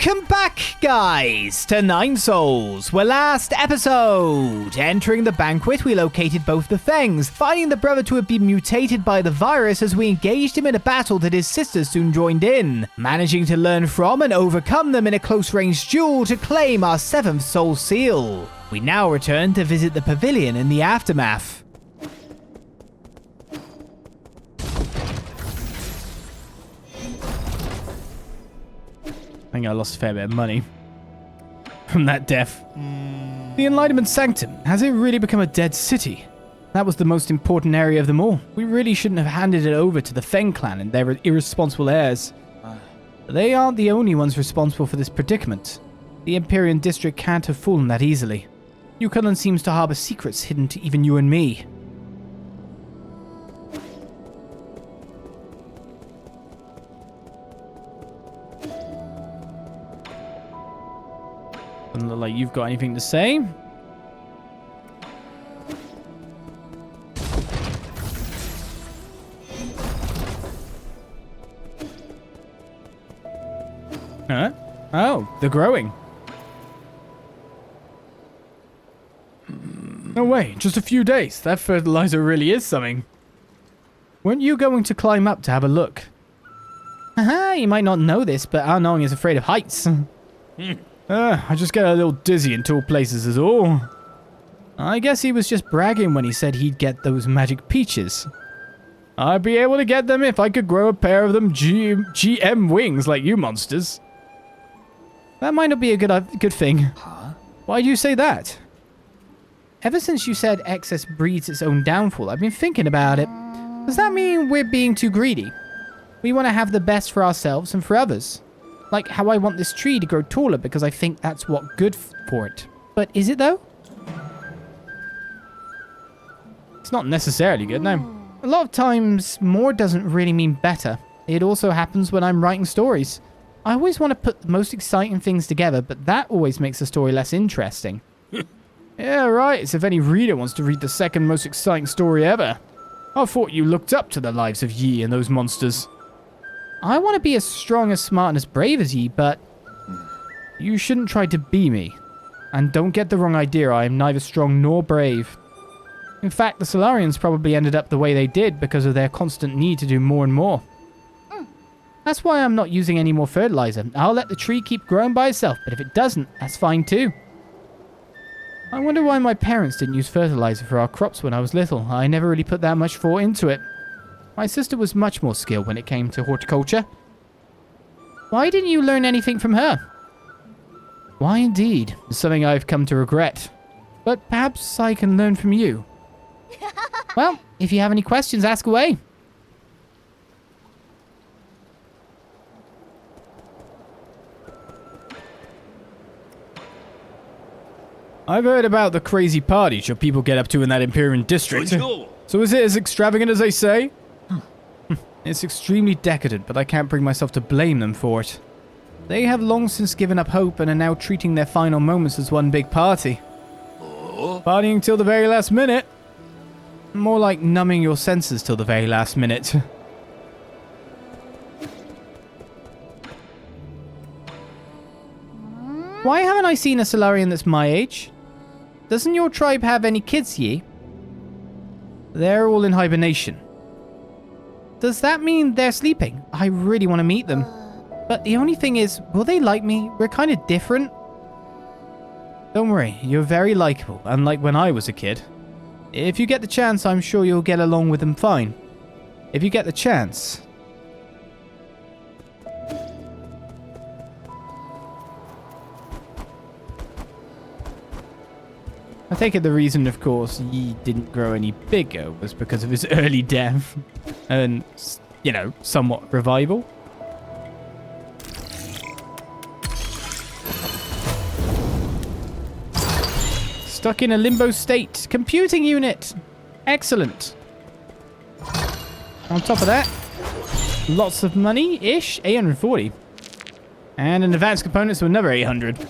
Welcome back, guys, to Nine Souls. We're last episode. Entering the banquet, we located both the Fengs, finding the brother to have been mutated by the virus as we engaged him in a battle that his sister soon joined in, managing to learn from and overcome them in a close-range duel to claim our 7th Soul Seal. We now return to visit the Pavilion in the aftermath. I think I lost a fair bit of money from that death. The Enlightenment Sanctum. Has it really become a dead city? That was the most important area of them all. We really shouldn't have handed it over to the Feng clan and their irresponsible heirs. They aren't the only ones responsible for this predicament. The Empyrean District can't have fallen that easily. Kunlun seems to harbor secrets hidden to even you and me. Doesn't look like you've got anything to say. Huh? Oh, they're growing. No way, just a few days. That fertilizer really is something. Weren't you going to climb up to have a look? Haha, you might not know this, but our Nong is afraid of heights. I just get a little dizzy in tall places is all. I guess he was just bragging when he said he'd get those magic peaches. I'd be able to get them if I could grow a pair of them GM wings like you monsters. That might not be a good thing. Huh? Why do you say that? Ever since you said excess breeds its own downfall, I've been thinking about it. Does that mean we're being too greedy? We want to have the best for ourselves and for others. Like how I want this tree to grow taller because I think that's what's good for it. But is it though? It's not necessarily good, no. A lot of times, more doesn't really mean better. It also happens when I'm writing stories. I always want to put the most exciting things together, but that always makes the story less interesting. Yeah, right. As if any reader wants to read the second most exciting story ever. I thought you looked up to the lives of Yi and those monsters. I want to be as strong, as smart, and as brave as Yi, but you shouldn't try to be me. And don't get the wrong idea, I am neither strong nor brave. In fact, the Solarians probably ended up the way they did because of their constant need to do more and more. That's why I'm not using any more fertilizer. I'll let the tree keep growing by itself, but if it doesn't, that's fine too. I wonder why my parents didn't use fertilizer for our crops when I was little. I never really put that much thought into it. My sister was much more skilled when it came to horticulture. Why didn't you learn anything from her? Why indeed? It's something I've come to regret. But perhaps I can learn from you. Well, if you have any questions, ask away. I've heard about the crazy parties your people get up to in that Empyrean District. So is it as extravagant as they say? It's extremely decadent, but I can't bring myself to blame them for it. They have long since given up hope and are now treating their final moments as one big party. Partying till the very last minute. More like numbing your senses till the very last minute. Why haven't I seen a Solarian that's my age? Doesn't your tribe have any kids, Yi? They're all in hibernation. Does that mean they're sleeping? I really want to meet them. But the only thing is, will they like me? We're kind of different. Don't worry, you're very likable, unlike when I was a kid. If you get the chance, I'm sure you'll get along with them fine. If you get the chance. I take it the reason, of course, Yi didn't grow any bigger was because of his early death. And, you know, somewhat revival. Stuck in a limbo state. Computing unit. Excellent. On top of that, lots of money-ish. 840. And an advanced components to another 800.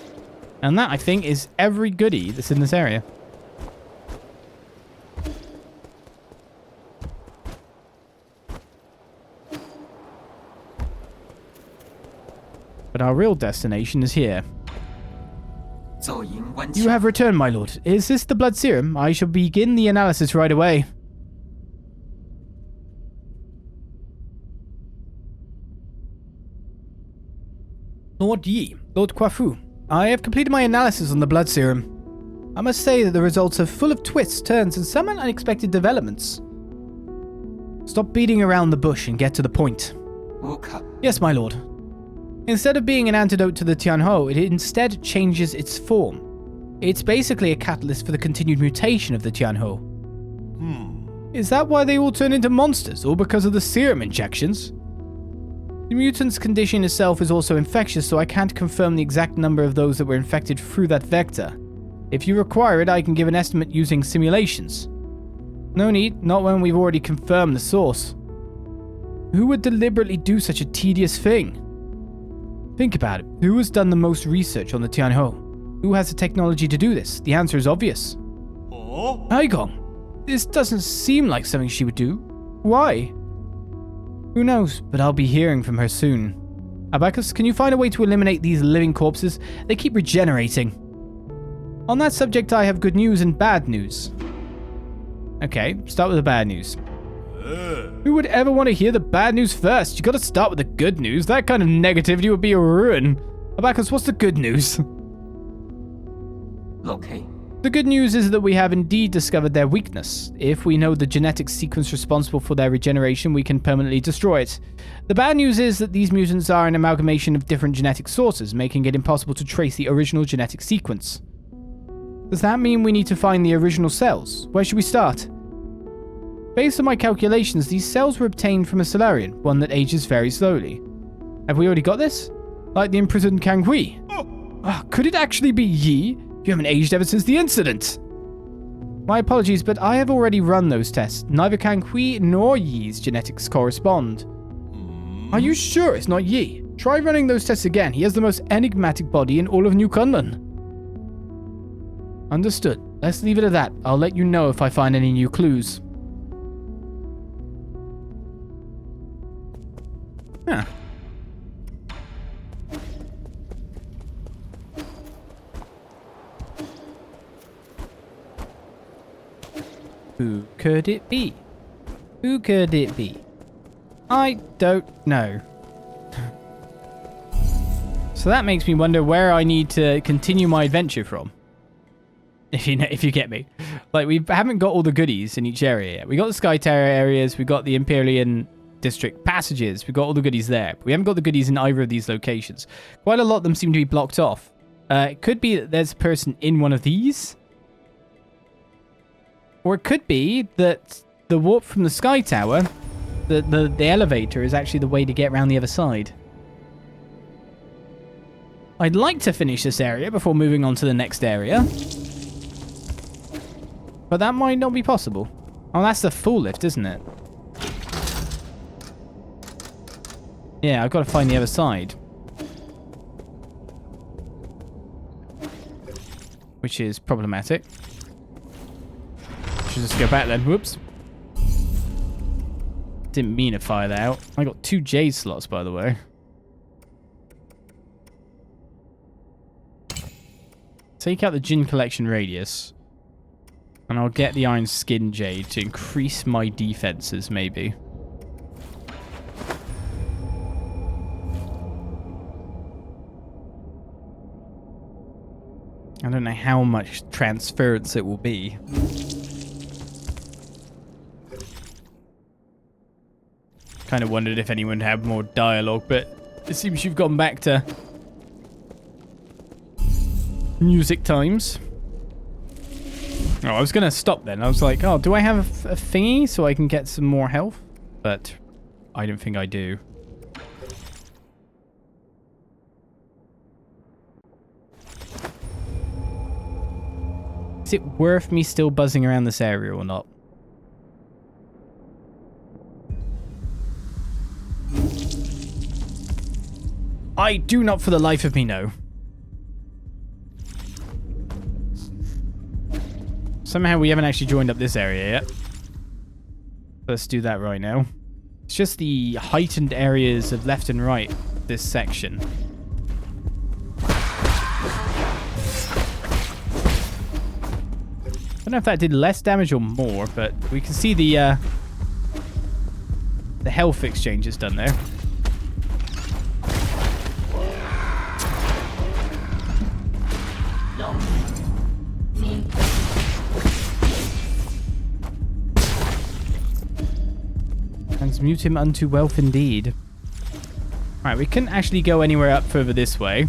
And that, I think, is every goodie that's in this area. But our real destination is here. You have returned, my lord. Is this the blood serum? I shall begin the analysis right away. Lord Yi, Lord Kwafu, I have completed my analysis on the blood serum. I must say that the results are full of twists, turns, and some unexpected developments. Stop beating around the bush and get to the point. Yes, my lord. Instead of being an antidote to the Tianhou, it instead changes its form. It's basically a catalyst for the continued mutation of the Tianhou. Is that why they all turn into monsters, or because of the serum injections? The mutant's condition itself is also infectious, so I can't confirm the exact number of those that were infected through that vector. If you require it, I can give an estimate using simulations. No need, not when we've already confirmed the source. Who would deliberately do such a tedious thing? Think about it. Who has done the most research on the Tianhou? Who has the technology to do this? The answer is obvious. Haigong, this doesn't seem like something she would do. Why? Who knows, but I'll be hearing from her soon. Abacus, can you find a way to eliminate these living corpses? They keep regenerating. On that subject, I have good news and bad news. Okay, start with the bad news. Who would ever want to hear the bad news first? You gotta start with the good news. That kind of negativity would be a ruin. Abacus, what's the good news? Okay. The good news is that we have indeed discovered their weakness. If we know the genetic sequence responsible for their regeneration, we can permanently destroy it. The bad news is that these mutants are an amalgamation of different genetic sources, making it impossible to trace the original genetic sequence. Does that mean we need to find the original cells? Where should we start? Based on my calculations, these cells were obtained from a Solarian, one that ages very slowly. Have we already got this? Like the imprisoned Kang Hui? Could it actually be Yi? You haven't aged ever since the incident. My apologies, but I have already run those tests. Neither Kang Hui nor Yi's genetics correspond. Are you sure it's not Yi? Try running those tests again. He has the most enigmatic body in all of New Kunlun. Understood. Let's leave it at that. I'll let you know if I find any new clues. Huh. Who could it be? Who could it be? I don't know. So that makes me wonder where I need to continue my adventure from. If you get me. Like, we haven't got all the goodies in each area yet. We got the Sky Tower areas, we got the Empyrean District passages, we got all the goodies there. But we haven't got the goodies in either of these locations. Quite a lot of them seem to be blocked off. It could be that there's a person in one of these. Or it could be that the warp from the Sky Tower, the elevator, is actually the way to get around the other side. I'd like to finish this area before moving on to the next area. But that might not be possible. Oh, that's the full lift, isn't it? Yeah, I've got to find the other side. Which is problematic. Should just go back then. Whoops. Didn't mean to fire that out. I got 2 J slots, by the way. Take out the Jin collection radius. And I'll get the Iron Skin Jade to increase my defenses, maybe. I don't know how much transference it will be. Kind of wondered if anyone had more dialogue, but it seems you've gone back to music times. Oh, I was going to stop then. I was like, oh, do I have a thingy so I can get some more health? But I don't think I do. Is it worth me still buzzing around this area or not? I do not for the life of me know. Somehow we haven't actually joined up this area yet. Let's do that right now. It's just the heightened areas of left and right, this section. don't know if that did less damage or more, but we can see the health exchange it's done there. Transmute him unto wealth indeed. Right, we couldn't actually go anywhere up further this way.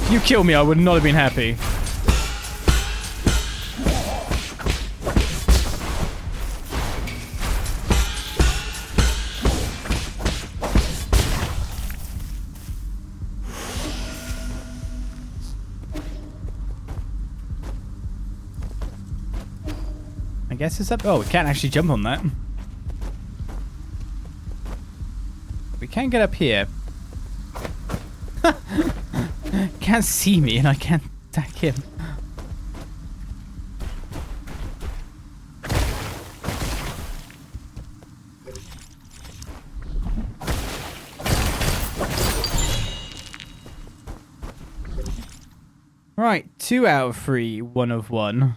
If you killed me, I would not have been happy. I guess it's up. Oh, we can't actually jump on that. We can get up here. Can't see me and I can't attack him. Right, 2 out of 3, 1 of 1.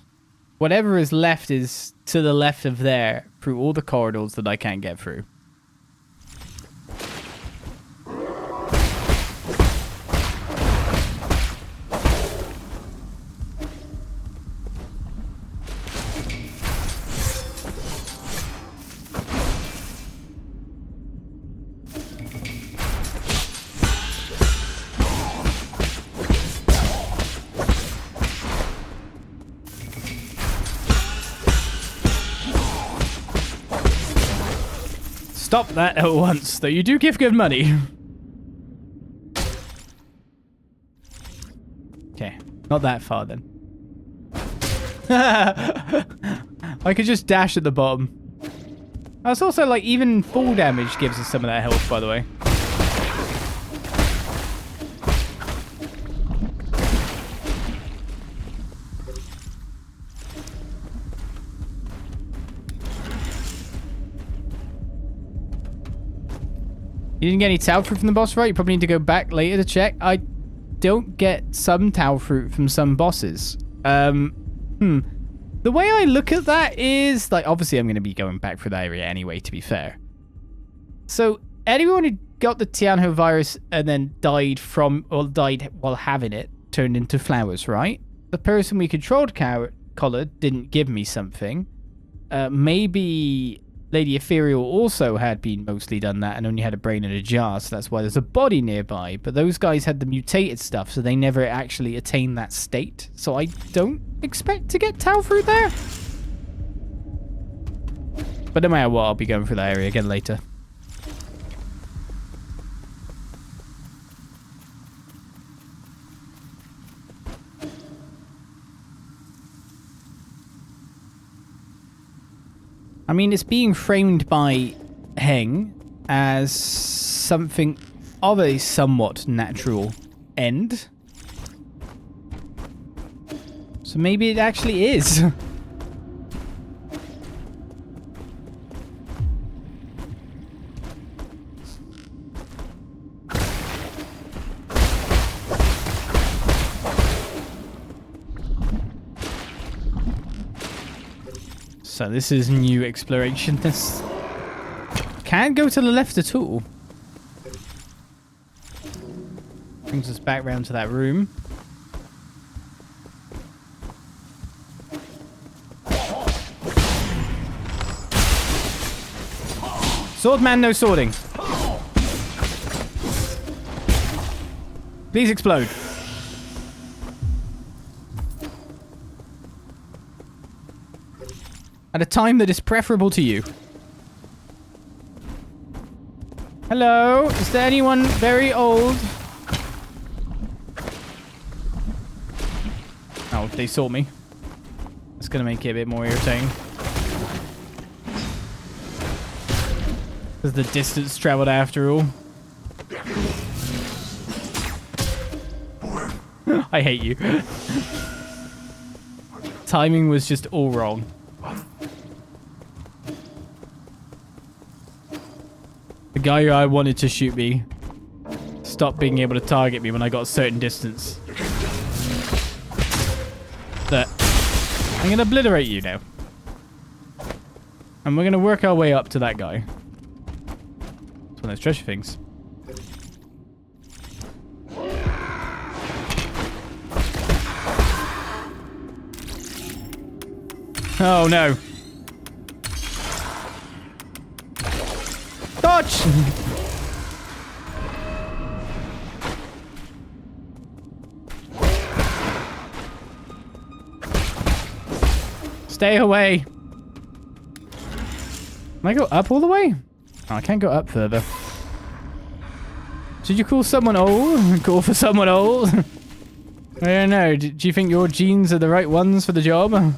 Whatever is left is to the left of there, through all the corridors that I can't get through. Stop that at once, though you do give good money. Okay, not that far then. I could just dash at the bottom. It's also like even full damage gives us some of that health, by the way. You didn't get any Tau fruit from the boss, right? You probably need to go back later to check. I don't get some Tau fruit from some bosses. The way I look at that is, like, obviously I'm going to be going back through that area anyway, to be fair. So, anyone who got the Tianho virus and then died while having it turned into flowers, right? The person we controlled Collar didn't give me something. Maybe Lady Ethereal also had been mostly done that and only had a brain in a jar, so that's why there's a body nearby. But those guys had the mutated stuff, so they never actually attained that state. So I don't expect to get Tau fruit there. But no matter what, I'll be going through that area again later. I mean, it's being framed by Feng as something of a somewhat natural end. So maybe it actually is. So this is new exploration. This can't go to the left at all. Brings us back round to that room. Swordman, no swording. Please explode. At a time that is preferable to you. Hello? Is there anyone very old? Oh, they saw me. That's gonna make it a bit more irritating. There's the distance traveled after all. I hate you. Timing was just all wrong. The guy who I wanted to shoot me stop being able to target me when I got a certain distance. There. I'm going to obliterate you now. And we're going to work our way up to that guy. It's one of those treasure things. Oh no. Dodge! Stay away. Can I go up all the way? Oh, I can't go up further. Did you call someone old? Call for someone old? I don't know. Do you think your genes are the right ones for the job?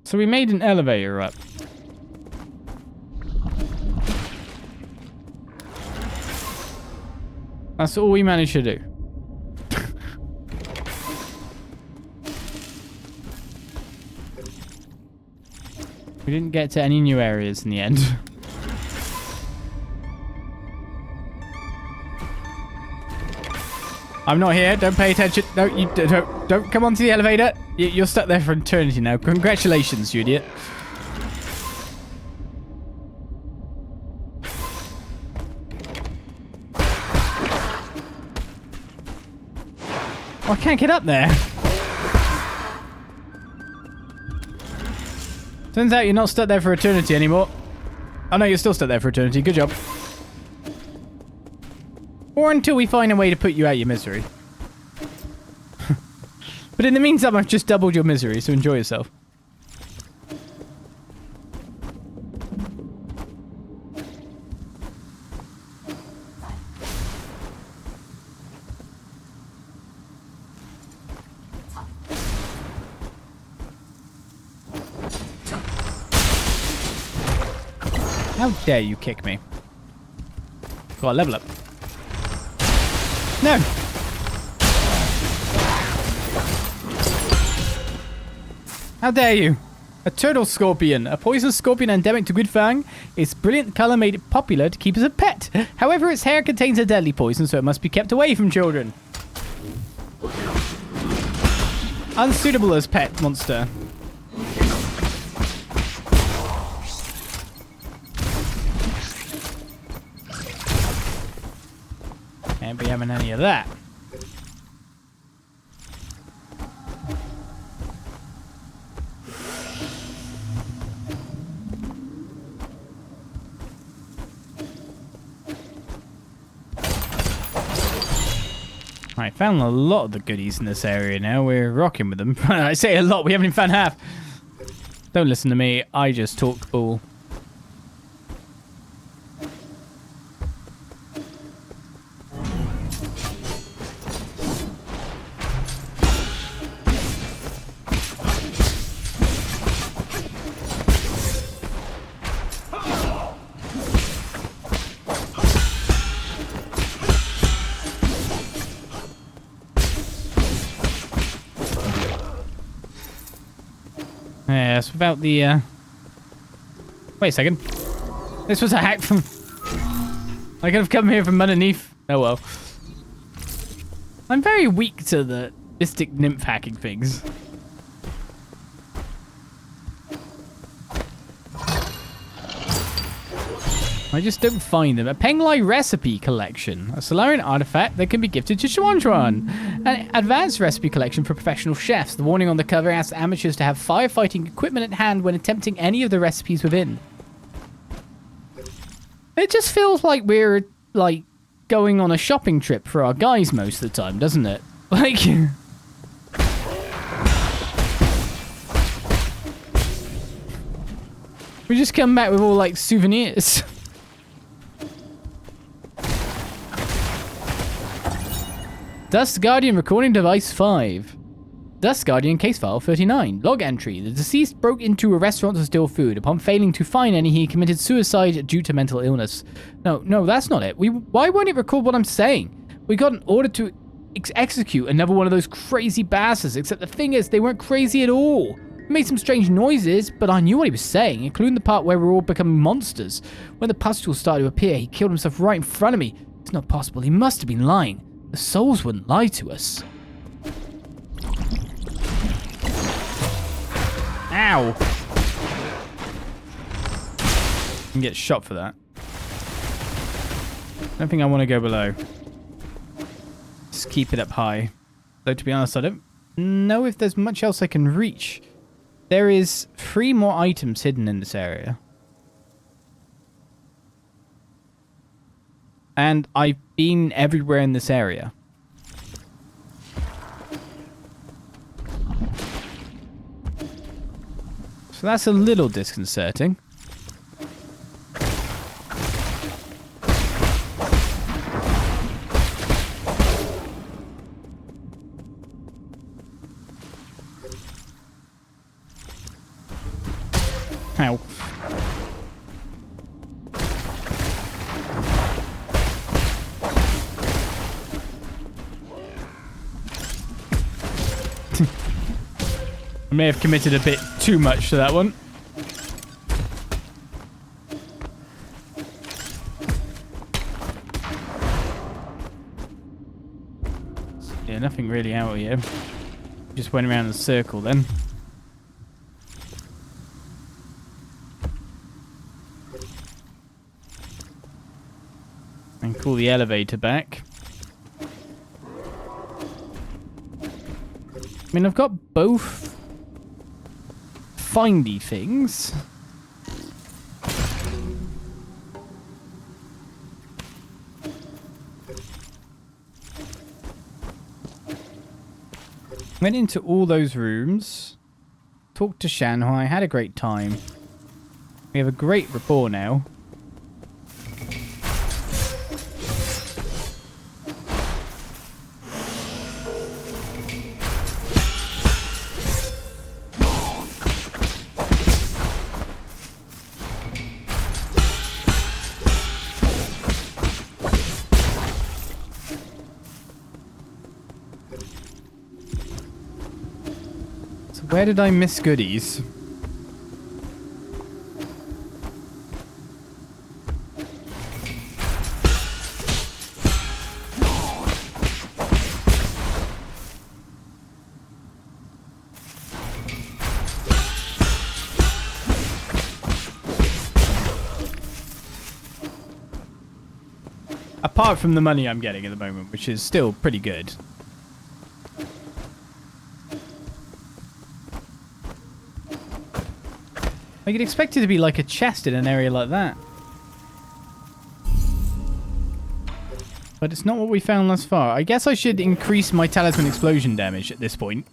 So we made an elevator up. That's all we managed to do. We didn't get to any new areas in the end. I'm not here. Don't pay attention. No, you don't come onto the elevator. You're stuck there for eternity now. Congratulations, you idiot. Oh, I can't get up there. Turns out you're not stuck there for eternity anymore. Oh no, you're still stuck there for eternity. Good job. Or until we find a way to put you out of your misery. But in the meantime, I've just doubled your misery, so enjoy yourself. How dare you kick me? Got a level up. No! How dare you? A turtle scorpion. A poisonous scorpion endemic to Good Feng. Its brilliant color made it popular to keep as a pet. However, its hair contains a deadly poison, so it must be kept away from children. Unsuitable as pet monster. Can't be having any of that. I found a lot of the goodies in this area now. We're rocking with them. I say a lot, we haven't even found half. Don't listen to me, I just talk bull. Yes, without the, Wait a second. This was a hack from... I could have come here from underneath. Oh well. I'm very weak to the mystic nymph hacking things. I just don't find them. A Penglai recipe collection. A Solarian artifact that can be gifted to Chuan. An advanced recipe collection for professional chefs. The warning on the cover asks amateurs to have firefighting equipment at hand when attempting any of the recipes within. It just feels like we're, like, going on a shopping trip for our guys most of the time, doesn't it? Like... we just come back with all, like, souvenirs. Dust Guardian Recording Device 5. Dust Guardian case file 39. Log entry. The deceased broke into a restaurant to steal food. Upon failing to find any, he committed suicide due to mental illness. No, that's not it. Why won't it record what I'm saying? We got an order to execute another one of those crazy bastards, except the thing is, they weren't crazy at all. He made some strange noises, but I knew what he was saying, including the part where we're all becoming monsters. When the pustules started to appear, he killed himself right in front of me. It's not possible. He must have been lying. The souls wouldn't lie to us. Ow! You can get shot for that. I don't think I want to go below. Just keep it up high. Though, to be honest, I don't know if there's much else I can reach. There is 3 more items hidden in this area. And I've been everywhere in this area. So that's a little disconcerting. Ow. I may have committed a bit too much to that one. Yeah, nothing really out here. Just went around in a circle then. And call the elevator back. I mean, I've got both findy things. Went into all those rooms. Talked to Shanghai. Had a great time. We have a great rapport now. Where did I miss goodies? Apart from the money I'm getting at the moment, which is still pretty good. I could expect it to be like a chest in an area like that. But it's not what we found thus far. I guess I should increase my talisman explosion damage at this point.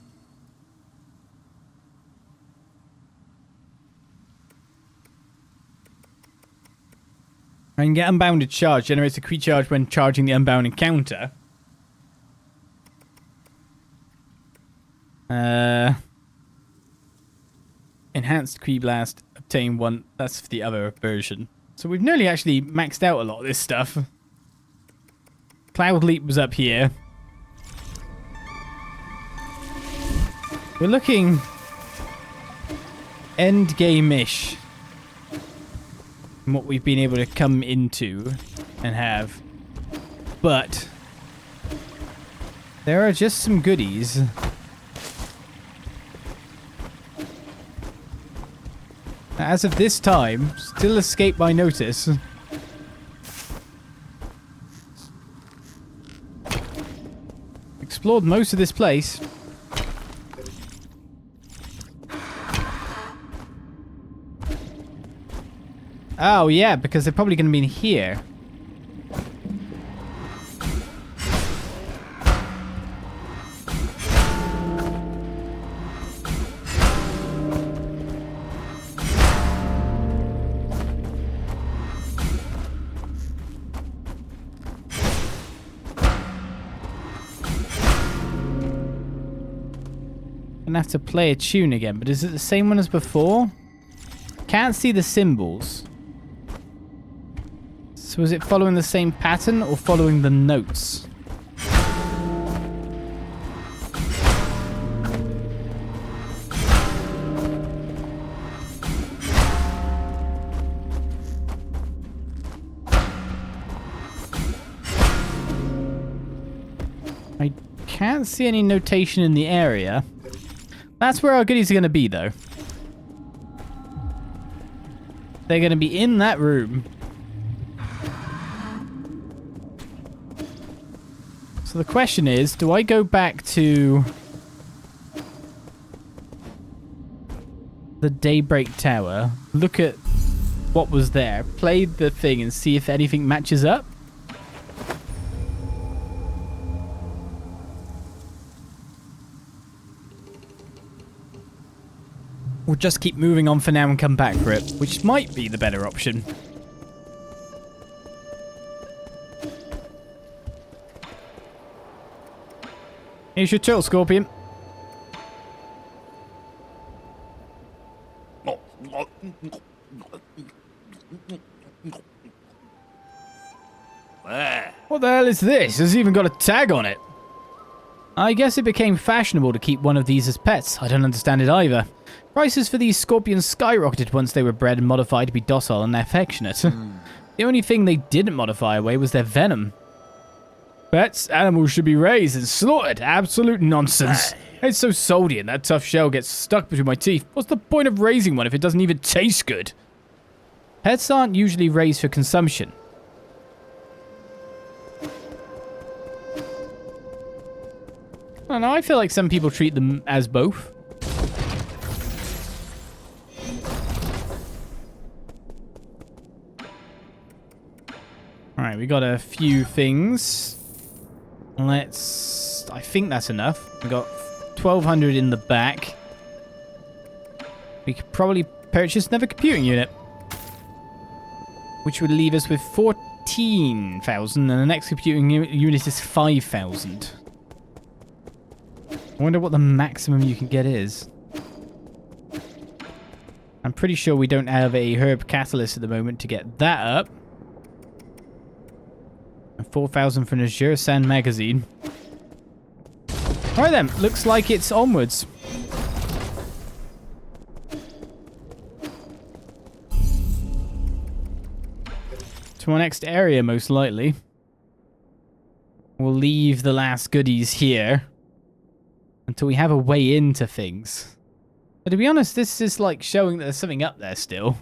I can get unbounded charge. Generates a creature charge when charging the unbound encounter. Enhanced Kree Blast, obtain 1. That's for the other version. So we've nearly actually maxed out a lot of this stuff. Cloud Leap was up here. We're looking end game-ish in what we've been able to come into and have. But there are just some goodies. As of this time, still escape my notice. Explored most of this place. Oh yeah, because they're probably going to be in here. Gonna have to play a tune again, but is it the same one as before? Can't see the symbols. So is it following the same pattern or following the notes? I can't see any notation in the area. That's where our goodies are going to be, though. They're going to be in that room. So the question is, do I go back to the Daybreak Tower, look at what was there, play the thing, and see if anything matches up? Or just keep moving on for now and come back for it, which might be the better option. Here's your turtle, Scorpion. What the hell is this? It's even got a tag on it. I guess it became fashionable to keep one of these as pets. I don't understand it either. Prices for these scorpions skyrocketed once they were bred and modified to be docile and affectionate. The only thing they didn't modify away was their venom. Pets, animals should be raised and slaughtered. Absolute nonsense. It's so salty and that tough shell gets stuck between my teeth. What's the point of raising one if it doesn't even taste good? Pets aren't usually raised for consumption. I don't know, I feel like some people treat them as both. Alright, we got a few things. I think that's enough. We got 1,200 in the back. We could probably purchase another computing unit, which would leave us with 14,000, and the next computing unit is 5,000. I wonder what the maximum you can get is. I'm pretty sure we don't have a herb catalyst at the moment to get that up. And 4,000 for an Azure Sand magazine. Alright then, looks like it's onwards. To our next area, most likely. We'll leave the last goodies here until we have a way into things. But to be honest, this is like showing that there's something up there still.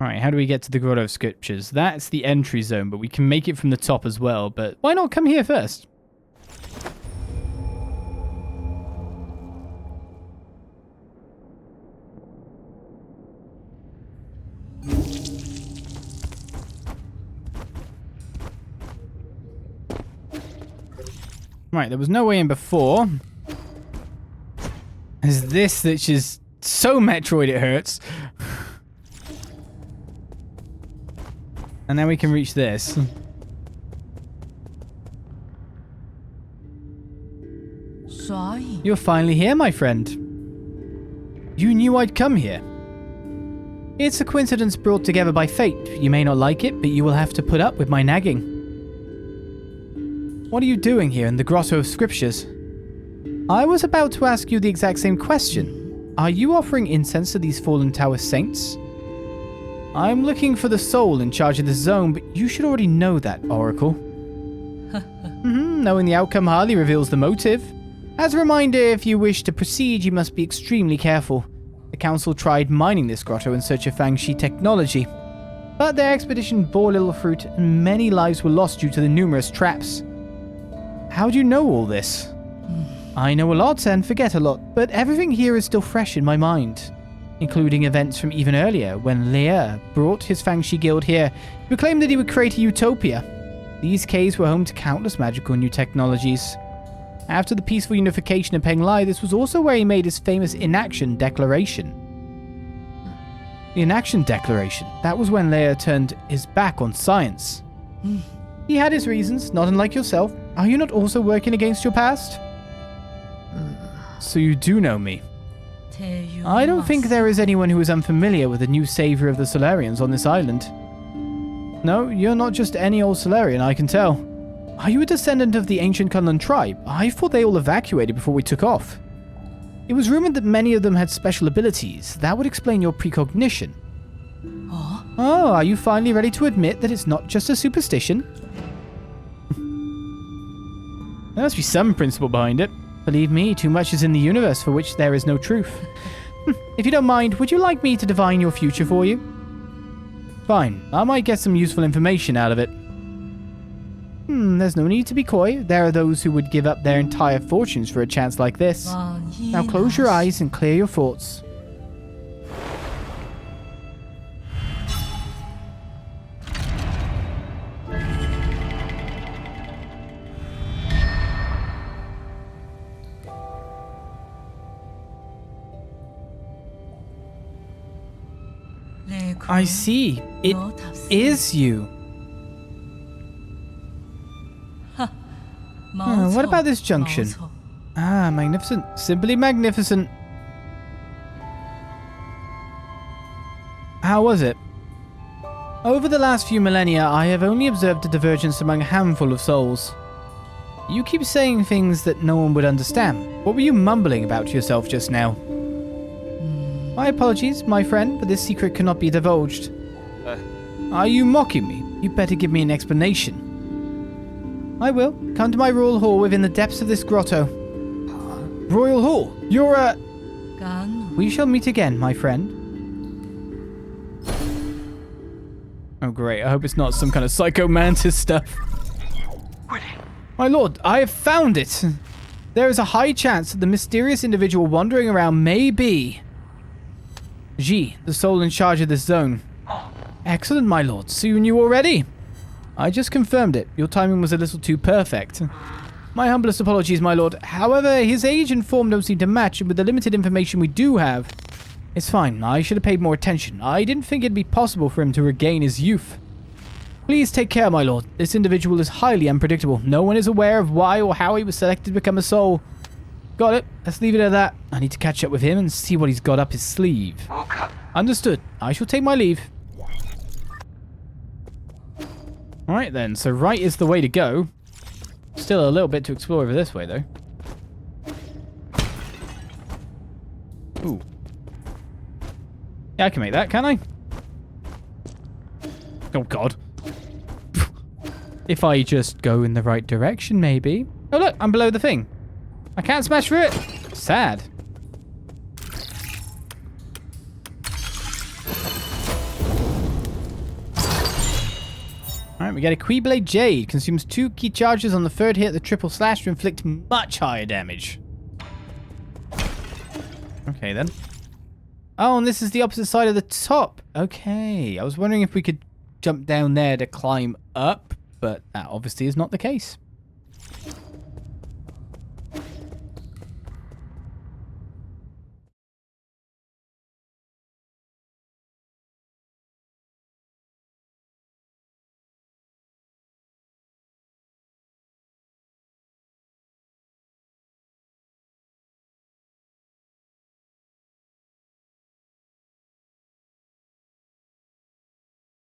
Alright, how do we get to the Grotto of Scriptures? That's the entry zone, but we can make it from the top as well. But why not come here first? Right, there was no way in before. There's this that's just so Metroid it hurts. And then we can reach this. You're finally here, my friend. You knew I'd come here. It's a coincidence brought together by fate. You may not like it, but you will have to put up with my nagging. What are you doing here in the Grotto of Scriptures? I was about to ask you the exact same question. Are you offering incense to these fallen tower saints? I'm looking for the soul in charge of this zone, but you should already know that, Oracle. Knowing the outcome hardly reveals the motive. As a reminder, if you wish to proceed, you must be extremely careful. The Council tried mining this grotto in search of Feng technology, but their expedition bore little fruit, and many lives were lost due to the numerous traps. How do you know all this? I know a lot and forget a lot, but everything here is still fresh in my mind, including events from even earlier, when Leia brought his Feng guild here. He proclaimed that he would create a utopia. These caves were home to countless magical new technologies. After the peaceful unification of Penglai, this was also where he made his famous Inaction Declaration. The Inaction Declaration, that was when Leia turned his back on science. He had his reasons, not unlike yourself. Are you not also working against your past? So you do know me. I don't think there is anyone who is unfamiliar with the new savior of the Solarians on this island. No, you're not just any old Solarian, I can tell. Are you a descendant of the ancient Kunlun tribe? I thought they all evacuated before we took off. It was rumored that many of them had special abilities. That would explain your precognition. Oh, are you finally ready to admit that it's not just a superstition? There must be some principle behind it. Believe me, too much is in the universe for which there is no truth. If you don't mind, would you like me to divine your future for you? Fine, I might get some useful information out of it. There's no need to be coy. There are those who would give up their entire fortunes for a chance like this. Now close your eyes and clear your thoughts. I see. It is you. What about this junction? Ah, magnificent. Simply magnificent. How was it? Over the last few millennia, I have only observed a divergence among a handful of souls. You keep saying things that no one would understand. What were you mumbling about to yourself just now? My apologies, my friend, but this secret cannot be divulged. Are you mocking me? You better give me an explanation. I will. Come to my royal hall within the depths of this grotto. Royal hall? You're a... We shall meet again, my friend. Oh great, I hope it's not some kind of psycho mantis stuff. My lord, I have found it! There is a high chance that the mysterious individual wandering around may be... Ji, the soul in charge of this zone. Excellent, my lord. So you knew already? I just confirmed it. Your timing was a little too perfect. My humblest apologies, my lord. However, his age and form don't seem to match, and with the limited information we do have... It's fine. I should have paid more attention. I didn't think it'd be possible for him to regain his youth. Please take care, my lord. This individual is highly unpredictable. No one is aware of why or how he was selected to become a soul. Got it. Let's leave it at that. I need to catch up with him and see what he's got up his sleeve. Understood. I shall take my leave. Alright then, so right is the way to go. Still a little bit to explore over this way though. Ooh. Yeah, I can make that, can I? Oh god. If I just go in the right direction, maybe. Oh look, I'm below the thing. I can't smash through it. Sad. Alright, we get a Keyblade Jade. Consumes 2 key charges on the third hit, the triple slash to inflict much higher damage. Okay then. Oh, and this is the opposite side of the top. Okay. I was wondering if we could jump down there to climb up, but that obviously is not the case.